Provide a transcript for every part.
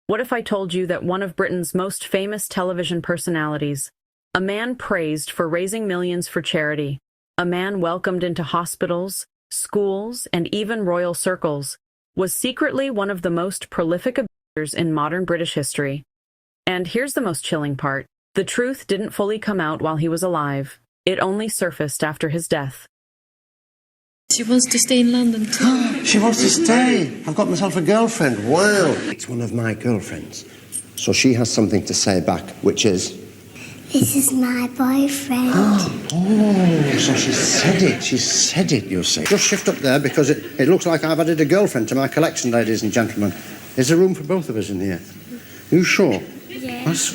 What if I told you that one of Britain's most famous television personalities, a man praised for raising millions for charity, a man welcomed into hospitals, schools, and even royal circles, was secretly one of the most prolific abusers in modern British history? And here's the most chilling part. The truth didn't fully come out while he was alive. It only surfaced after his death. She wants to stay in London too. She wants to stay. I've got myself a girlfriend. Wow. It's one of my girlfriends. So she has something to say back, which is... This is my boyfriend. Oh, so she said it. She said it, you see. Just shift up there because it looks like I've added a girlfriend to my collection, ladies and gentlemen. Is there room for both of us in here? You sure? Yes.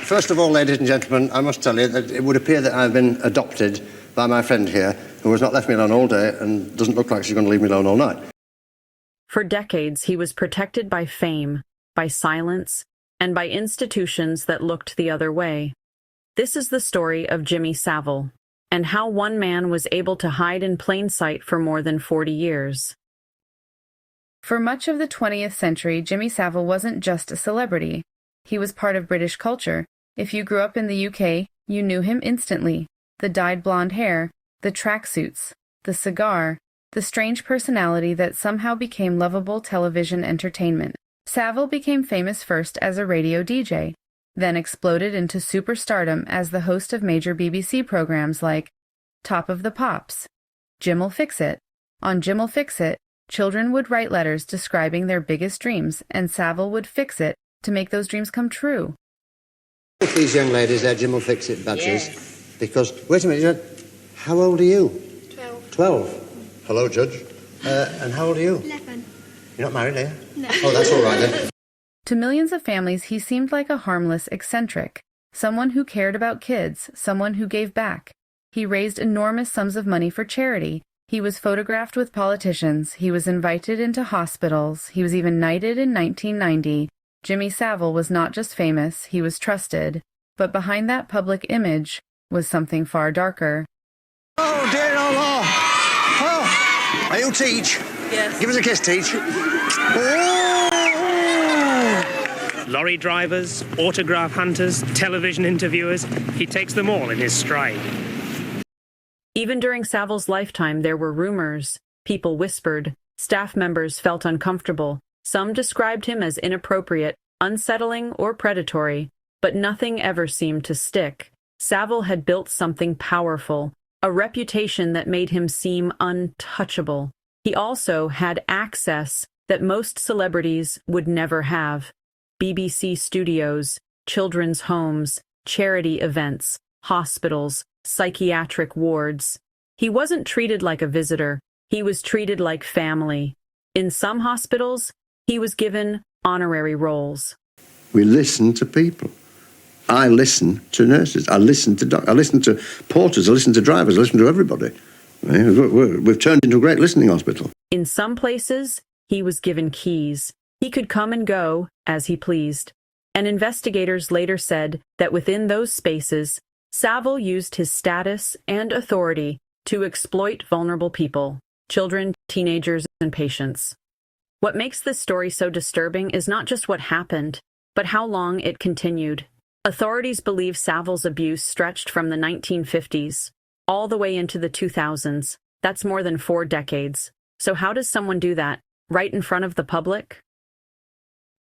First of all, ladies and gentlemen, I must tell you that it would appear that I've been adopted by my friend here, who has not left me alone all day and doesn't look like she's going to leave me alone all night. For decades, he was protected by fame, by silence, and by institutions that looked the other way. This is the story of Jimmy Savile, and how one man was able to hide in plain sight for more than 40 years. For much of the 20th century, Jimmy Savile wasn't just a celebrity. He was part of British culture. If you grew up in the UK, you knew him instantly. The dyed blonde hair, the tracksuits, the cigar, the strange personality that somehow became lovable television entertainment. Savile became famous first as a radio DJ, then exploded into superstardom as the host of major BBC programs like Top of the Pops, Jim'll Fix It. On Jim'll Fix It, children would write letters describing their biggest dreams, and Savile would fix it to make those dreams come true. Put these young ladies their Jim'll Fix It badges. Yes. Because, wait a minute, how old are you? 12. 12? Hello, Judge. And how old are you? 11. You're not married, are you? No. Oh, that's all right then. To millions of families, he seemed like a harmless eccentric, someone who cared about kids, someone who gave back. He raised enormous sums of money for charity. He was photographed with politicians. He was invited into hospitals. He was even knighted in 1990. Jimmy Savile was not just famous, he was trusted. But behind that public image was something far darker. Oh, dear Allah! Oh, are you Teach? Yes. Give us a kiss, Teach. Oh! Lorry drivers, autograph hunters, television interviewers, he takes them all in his stride. Even during Savile's lifetime, there were rumors. People whispered. Staff members felt uncomfortable. Some described him as inappropriate, unsettling, or predatory, but nothing ever seemed to stick. Savile had built something powerful, a reputation that made him seem untouchable. He also had access that most celebrities would never have. BBC studios, children's homes, charity events, hospitals, psychiatric wards. He wasn't treated like a visitor. He was treated like family. In some hospitals, he was given honorary roles. We listen to people. I listen to nurses. I listen to doctors. I listen to porters. I listen to drivers. I listen to everybody. We've turned into a great listening hospital. In some places, he was given keys. He could come and go as he pleased. And investigators later said that within those spaces, Savile used his status and authority to exploit vulnerable people, children, teenagers, and patients. What makes this story so disturbing is not just what happened, but how long it continued. Authorities believe Savile's abuse stretched from the 1950s all the way into the 2000s. That's more than 4 decades. So how does someone do that, right in front of the public?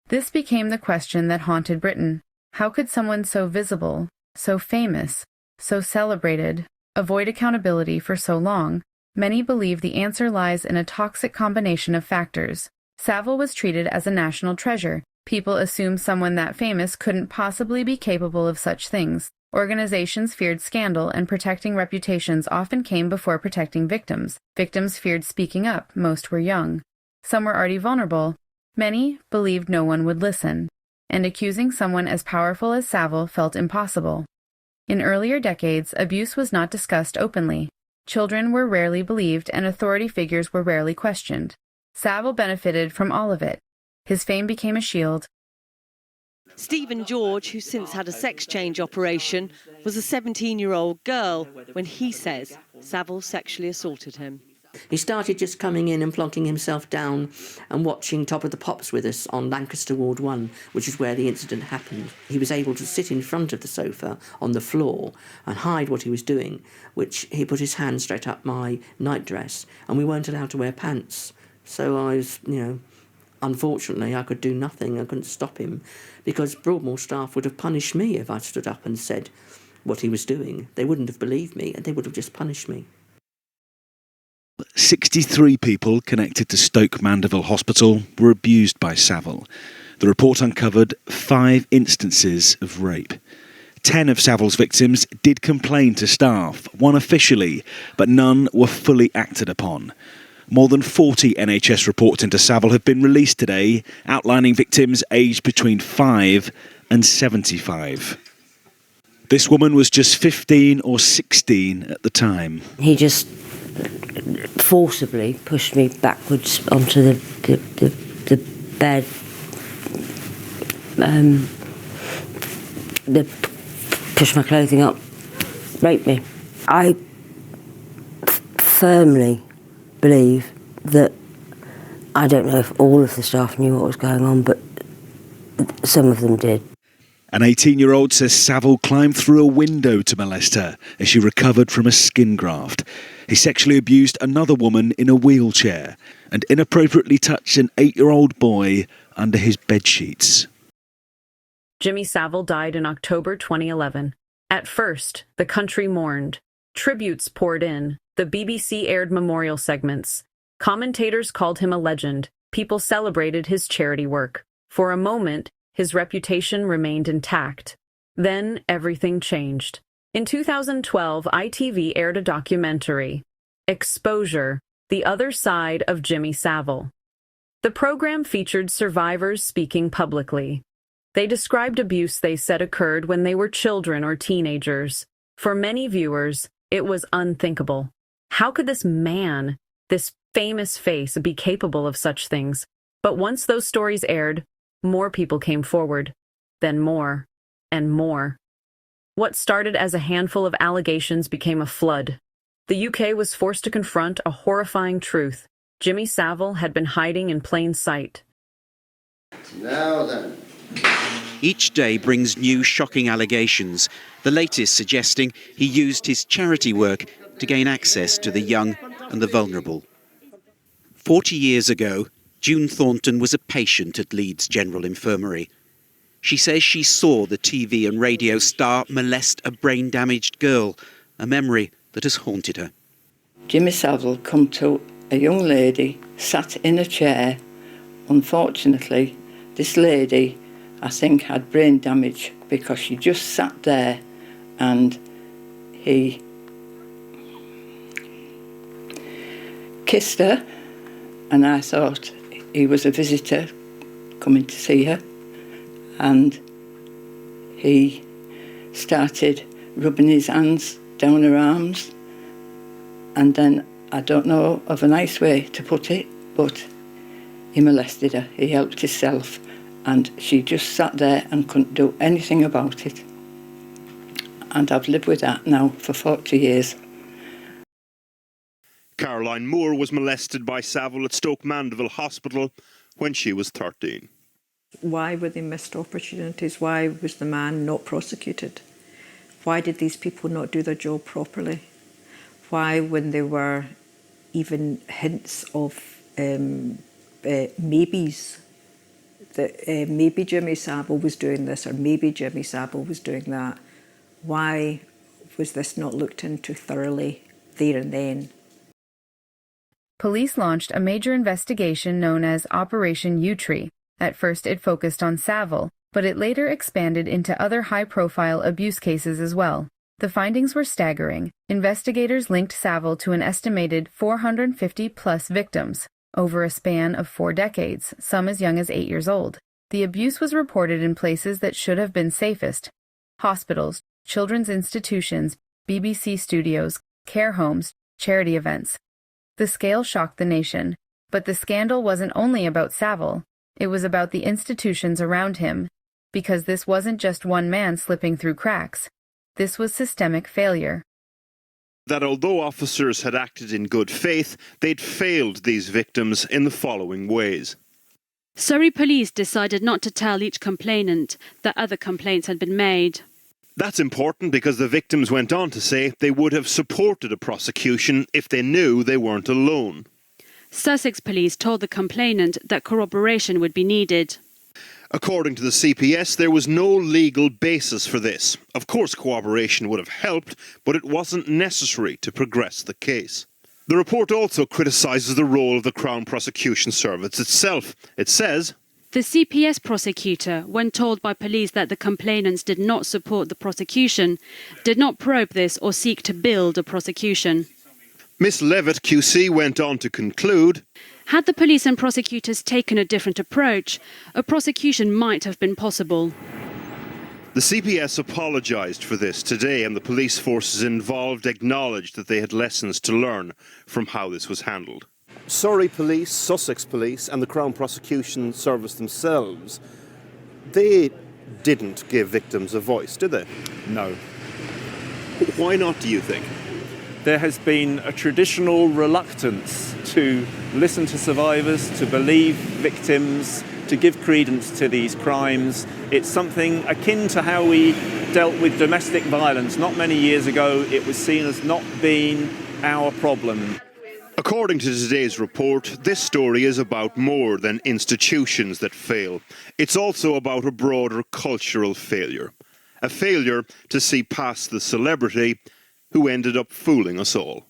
This became the question that haunted Britain. How could someone so visible, so famous, so celebrated, avoid accountability for so long? Many believe the answer lies in a toxic combination of factors. Savile was treated as a national treasure. People assumed someone that famous couldn't possibly be capable of such things. Organizations feared scandal, and protecting reputations often came before protecting victims. Victims feared speaking up. Most were young. Some were already vulnerable. Many believed no one would listen, and accusing someone as powerful as Savile felt impossible. In earlier decades, abuse was not discussed openly. Children were rarely believed, and authority figures were rarely questioned. Savile benefited from all of it. His fame became a shield. Stephen George, who since had a sex change operation, was a 17-year-old girl when he says Savile sexually assaulted him. He started just coming in and plonking himself down and watching Top of the Pops with us on Lancaster Ward 1, which is where the incident happened. He was able to sit in front of the sofa on the floor and hide what he was doing, which he put his hand straight up my nightdress, and we weren't allowed to wear pants. So I was, unfortunately, I could do nothing. I couldn't stop him, because Broadmoor staff would have punished me if I'd stood up and said what he was doing. They wouldn't have believed me, and they would have just punished me. 63 people connected to Stoke Mandeville Hospital were abused by Savile. The report uncovered 5 instances of rape. 10 of Savile's victims did complain to staff, one officially, but none were fully acted upon. More than 40 NHS reports into Savile have been released today, outlining victims aged between 5 and 75. This woman was just 15 or 16 at the time. He just forcibly pushed me backwards onto the bed. Pushed my clothing up, raped me. I firmly believe that, I don't know if all of the staff knew what was going on, but some of them did. An 18-year-old says Savile climbed through a window to molest her as she recovered from a skin graft. He sexually abused another woman in a wheelchair and inappropriately touched an 8-year-old boy under his bedsheets. Jimmy Savile died in October 2011. At first, the country mourned. Tributes poured in. The BBC aired memorial segments. Commentators called him a legend. People celebrated his charity work. For a moment, his reputation remained intact. Then everything changed. In 2012, ITV aired a documentary, Exposure: The Other Side of Jimmy Savile. The program featured survivors speaking publicly. They described abuse they said occurred when they were children or teenagers. For many viewers, it was unthinkable. How could this man, this famous face, be capable of such things? But once those stories aired, more people came forward. Then more and more. What started as a handful of allegations became a flood. The UK was forced to confront a horrifying truth. Jimmy Savile had been hiding in plain sight. Now then. Each day brings new shocking allegations, the latest suggesting he used his charity work to gain access to the young and the vulnerable. 40 years ago, June Thornton was a patient at Leeds General Infirmary. She says she saw the TV and radio star molest a brain-damaged girl, a memory that has haunted her. Jimmy Savile come to a young lady sat in a chair. Unfortunately, this lady, I think, had brain damage because she just sat there, and he kissed her, and I thought he was a visitor coming to see her, and he started rubbing his hands down her arms, and then, I don't know of a nice way to put it, but he molested her. He helped himself, and she just sat there and couldn't do anything about it. And I've lived with that now for 40 years. Caroline Moore was molested by Savile at Stoke Mandeville Hospital when she was 13. Why were they missed opportunities? Why was the man not prosecuted? Why did these people not do their job properly? Why, when there were even hints of maybes, that maybe Jimmy Savile was doing this or maybe Jimmy Savile was doing that, why was this not looked into thoroughly there and then? Police launched a major investigation known as Operation U-Tree. At first it focused on Savile, but it later expanded into other high-profile abuse cases as well. The findings were staggering. Investigators linked Savile to an estimated 450-plus victims over a span of 4 decades, some as young as 8 years old. The abuse was reported in places that should have been safest: hospitals, children's institutions, BBC studios, care homes, charity events. The scale shocked the nation, but the scandal wasn't only about Savile. It was about the institutions around him, because this wasn't just one man slipping through cracks. This was systemic failure. that although officers had acted in good faith, they'd failed these victims in the following ways. Surrey police decided not to tell each complainant that other complaints had been made. That's important because the victims went on to say they would have supported a prosecution if they knew they weren't alone. Sussex police told the complainant that corroboration would be needed. According to the CPS, there was no legal basis for this. Of course, cooperation would have helped, but it wasn't necessary to progress the case. The report also criticises the role of the Crown Prosecution Service itself. It says, the CPS prosecutor, when told by police that the complainants did not support the prosecution, did not probe this or seek to build a prosecution. Miss Levitt QC went on to conclude, had the police and prosecutors taken a different approach, a prosecution might have been possible. The CPS apologised for this today, and the police forces involved acknowledged that they had lessons to learn from how this was handled. Surrey Police, Sussex Police and the Crown Prosecution Service themselves, they didn't give victims a voice, did they? No. Why not, do you think? There has been a traditional reluctance to listen to survivors, to believe victims, to give credence to these crimes. It's something akin to how we dealt with domestic violence. Not many years ago, it was seen as not being our problem. According to today's report, this story is about more than institutions that fail. It's also about a broader cultural failure. A failure to see past the celebrity who ended up fooling us all.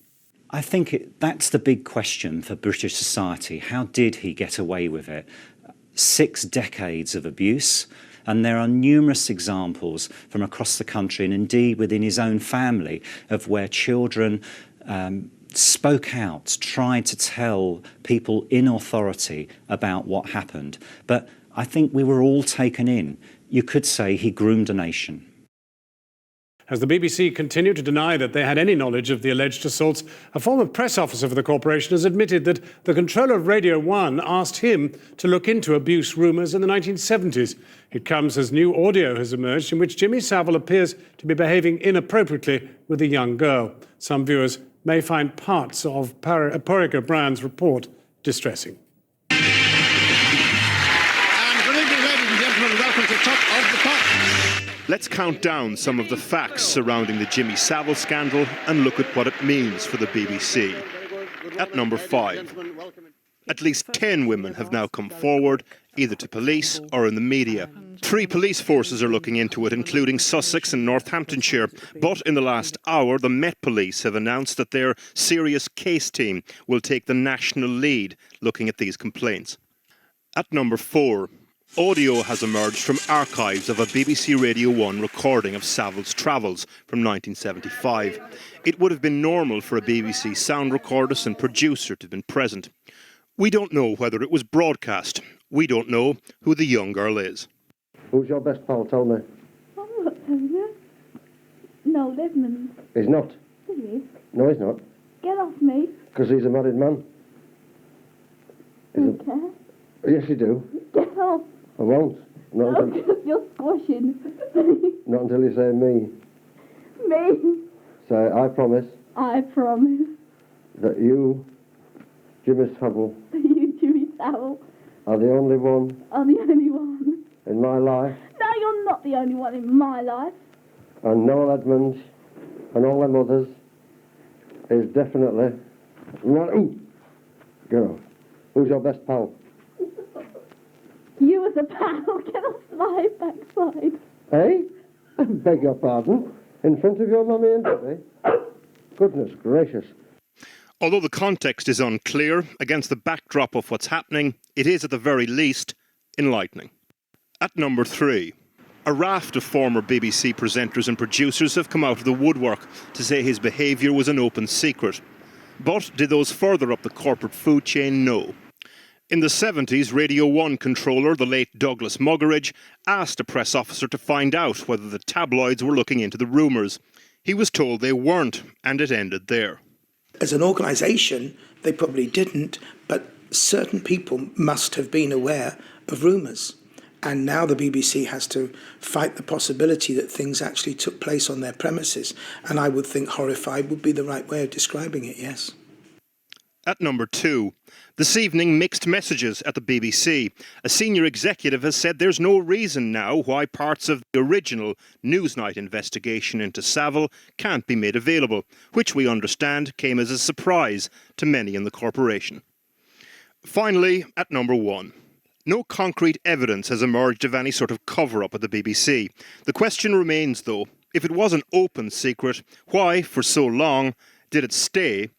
I think that's the big question for British society. How did he get away with it? 6 decades of abuse, and there are numerous examples from across the country and indeed within his own family of where children spoke out, tried to tell people in authority about what happened. But I think we were all taken in. You could say he groomed a nation. As the BBC continued to deny that they had any knowledge of the alleged assaults, a former press officer for the corporation has admitted that the controller of Radio 1 asked him to look into abuse rumours in the 1970s. It comes as new audio has emerged in which Jimmy Savile appears to be behaving inappropriately with a young girl. Some viewers may find parts of Porrick O'Brien's report distressing. And good evening, ladies and gentlemen. Welcome to Top of the Pops. Let's count down some of the facts surrounding the Jimmy Savile scandal and look at what it means for the BBC. At number 5, at least 10 women have now come forward, either to police or in the media. 3 police forces are looking into it, including Sussex and Northamptonshire. But in the last hour, the Met Police have announced that their serious case team will take the national lead looking at these complaints. At number 4, audio has emerged from archives of a BBC Radio 1 recording of Savile's travels from 1975. It would have been normal for a BBC sound recordist and producer to have been present. We don't know whether it was broadcast. We don't know who the young girl is. Who's your best pal? Tell me. I'm not telling you. No, Desmond. He's not. He is. No, he's not. Get off me. Because he's a married man. Okay. Yes, you do. Get off. I won't. Not No, until, because you're squashing. not until you say me. Me. Say, I promise I promise. that you, Jimmy Savile, You, Jimmy Savile, are the only one are the only one. in my life, No, you're not the only one in my life. and Noel Edmonds and all them others is definitely not. Ooh, get off. Who's your best pal? You as a pal, get off my backside. Hey? I beg your pardon? In front of your mummy and daddy? Goodness gracious. Although the context is unclear, against the backdrop of what's happening, it is at the very least enlightening. At number 3, a raft of former BBC presenters and producers have come out of the woodwork to say his behaviour was an open secret. But did those further up the corporate food chain? No. In the 70s, Radio 1 controller, the late Douglas Muggeridge, asked a press officer to find out whether the tabloids were looking into the rumours. He was told they weren't, and it ended there. As an organisation, they probably didn't, but certain people must have been aware of rumours. And now the BBC has to fight the possibility that things actually took place on their premises. And I would think horrified would be the right way of describing it, yes. At number 2, this evening, mixed messages at the BBC. A senior executive has said there's no reason now why parts of the original Newsnight investigation into Savile can't be made available, which we understand came as a surprise to many in the corporation. Finally, at number 1. No concrete evidence has emerged of any sort of cover-up at the BBC. The question remains, though, if it was an open secret, why, for so long, did it stay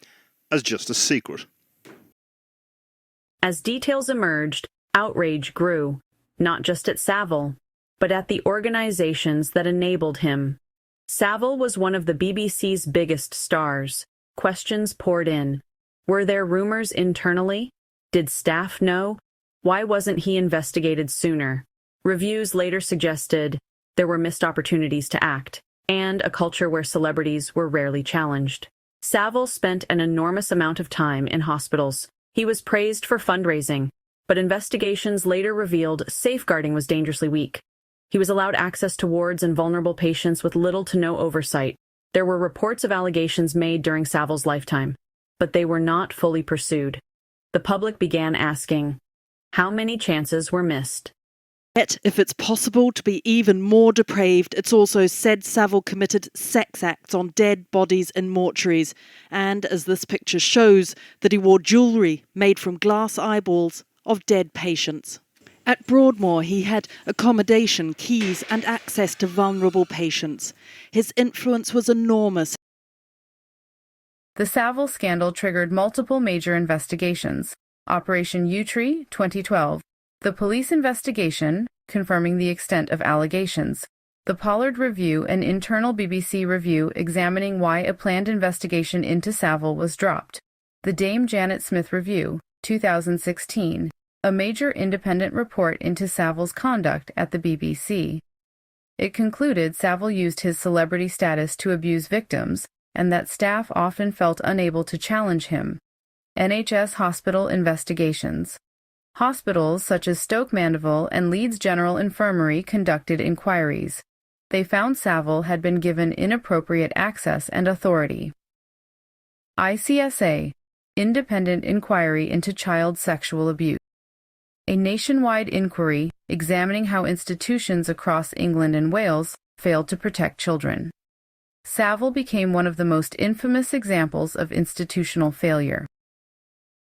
as just a secret? As details emerged, outrage grew, not just at Savile, but at the organizations that enabled him. Savile was one of the BBC's biggest stars. Questions poured in. Were there rumors internally? Did staff know? Why wasn't he investigated sooner? Reviews later suggested there were missed opportunities to act, and a culture where celebrities were rarely challenged. Savile spent an enormous amount of time in hospitals. He was praised for fundraising, but investigations later revealed safeguarding was dangerously weak. He was allowed access to wards and vulnerable patients with little to no oversight. There were reports of allegations made during Savile's lifetime, but they were not fully pursued. The public began asking, how many chances were missed? Yet, if it's possible to be even more depraved, it's also said Savile committed sex acts on dead bodies in mortuaries, and, as this picture shows, that he wore jewellery made from glass eyeballs of dead patients. At Broadmoor, he had accommodation, keys and access to vulnerable patients. His influence was enormous. The Savile scandal triggered multiple major investigations. Operation Yewtree, 2012. The police investigation, confirming the extent of allegations. The Pollard Review, an internal BBC review examining why a planned investigation into Savile was dropped. The Dame Janet Smith Review, 2016. A major independent report into Savile's conduct at the BBC. It concluded Savile used his celebrity status to abuse victims, and that staff often felt unable to challenge him. NHS hospital investigations. Hospitals such as Stoke Mandeville and Leeds General Infirmary conducted inquiries. They found Savile had been given inappropriate access and authority. ICSA, Independent Inquiry into Child Sexual Abuse. A nationwide inquiry examining how institutions across England and Wales failed to protect children. Savile became one of the most infamous examples of institutional failure.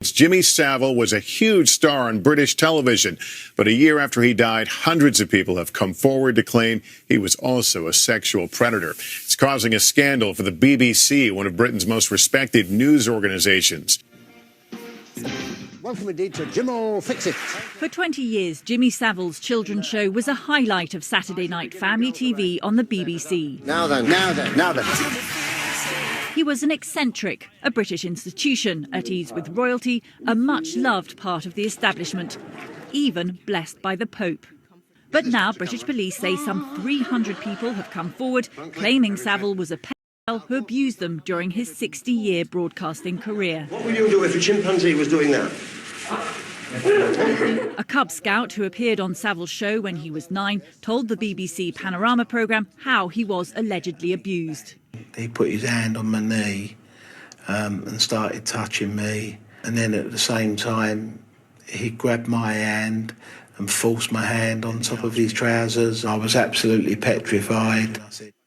Jimmy Savile was a huge star on British television, but a year after he died, hundreds of people have come forward to claim he was also a sexual predator. It's causing a scandal for the BBC, one of Britain's most respected news organizations. Welcome indeed to Jim'll Fix It. For 20 years, Jimmy Savile's children's show was a highlight of Saturday night family TV on the BBC. Now then. He was an eccentric, a British institution, at ease with royalty, a much-loved part of the establishment, even blessed by the Pope. But now British police say some 300 people have come forward, claiming Savile was a pedophile who abused them during his 60-year broadcasting career. What would you do if a chimpanzee was doing that? A Cub Scout who appeared on Savile's show when he was 9 told the BBC Panorama programme how he was allegedly abused. He put his hand on my knee and started touching me. And then at the same time, he grabbed my hand and forced my hand on top of his trousers. I was absolutely petrified.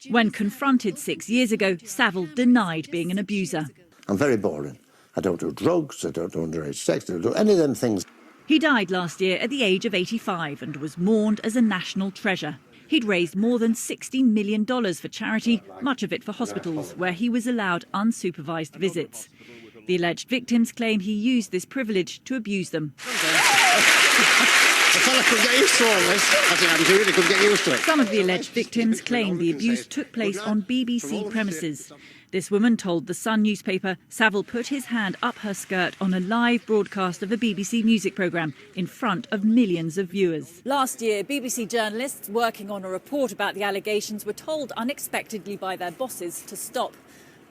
When confronted 6 years ago, Savile denied being an abuser. I'm very boring. I don't do drugs, I don't do underage sex, I don't do any of them things. He died last year at the age of 85 and was mourned as a national treasure. He'd raised more than $60 million for charity, much of it for hospitals, where he was allowed unsupervised visits. The alleged victims claim he used this privilege to abuse them. The fella could get used to all this. I think I'm doing it, could get used to it. Some of the alleged victims claim the abuse took place on BBC premises. This woman told The Sun newspaper Savile put his hand up her skirt on a live broadcast of a BBC music programme in front of millions of viewers. Last year, BBC journalists working on a report about the allegations were told unexpectedly by their bosses to stop.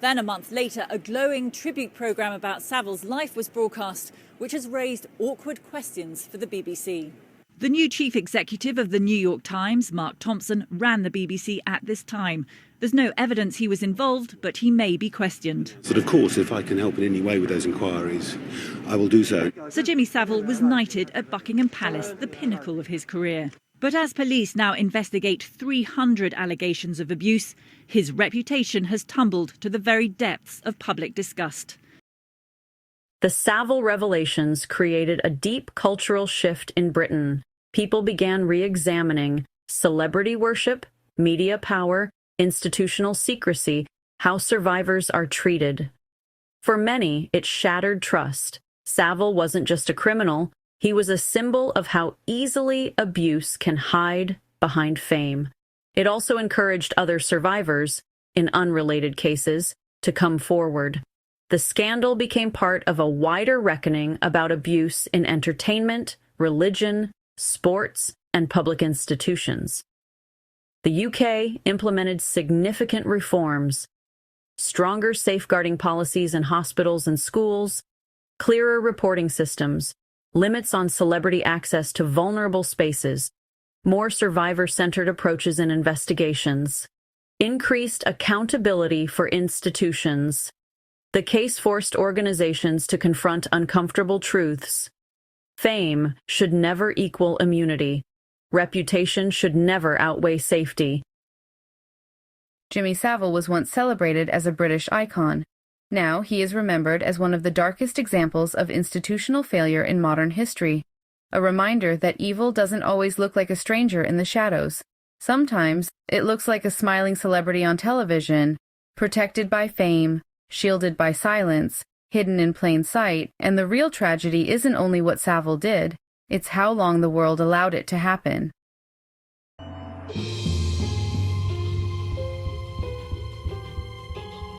Then a month later, a glowing tribute programme about Savile's life was broadcast, which has raised awkward questions for the BBC. The new chief executive of the New York Times, Mark Thompson, ran the BBC at this time. There's no evidence he was involved, but he may be questioned. But of course, if I can help in any way with those inquiries, I will do so. Sir Jimmy Savile was knighted at Buckingham Palace, the pinnacle of his career. But as police now investigate 300 allegations of abuse, his reputation has tumbled to the very depths of public disgust. The Savile revelations created a deep cultural shift in Britain. People began re-examining celebrity worship, media power, institutional secrecy, how survivors are treated. For many, it shattered trust. Savile wasn't just a criminal, he was a symbol of how easily abuse can hide behind fame. It also encouraged other survivors, in unrelated cases, to come forward. The scandal became part of a wider reckoning about abuse in entertainment, religion, sports, and public institutions. The UK implemented significant reforms, stronger safeguarding policies in hospitals and schools, clearer reporting systems, limits on celebrity access to vulnerable spaces, more survivor-centered approaches in investigations, increased accountability for institutions. The case forced organizations to confront uncomfortable truths. Fame should never equal immunity. Reputation should never outweigh safety. Jimmy Savile was once celebrated as a British icon. Now he is remembered as one of the darkest examples of institutional failure in modern history. A reminder that evil doesn't always look like a stranger in the shadows. Sometimes it looks like a smiling celebrity on television, protected by fame, shielded by silence, hidden in plain sight, and the real tragedy isn't only what Savile did, it's how long the world allowed it to happen.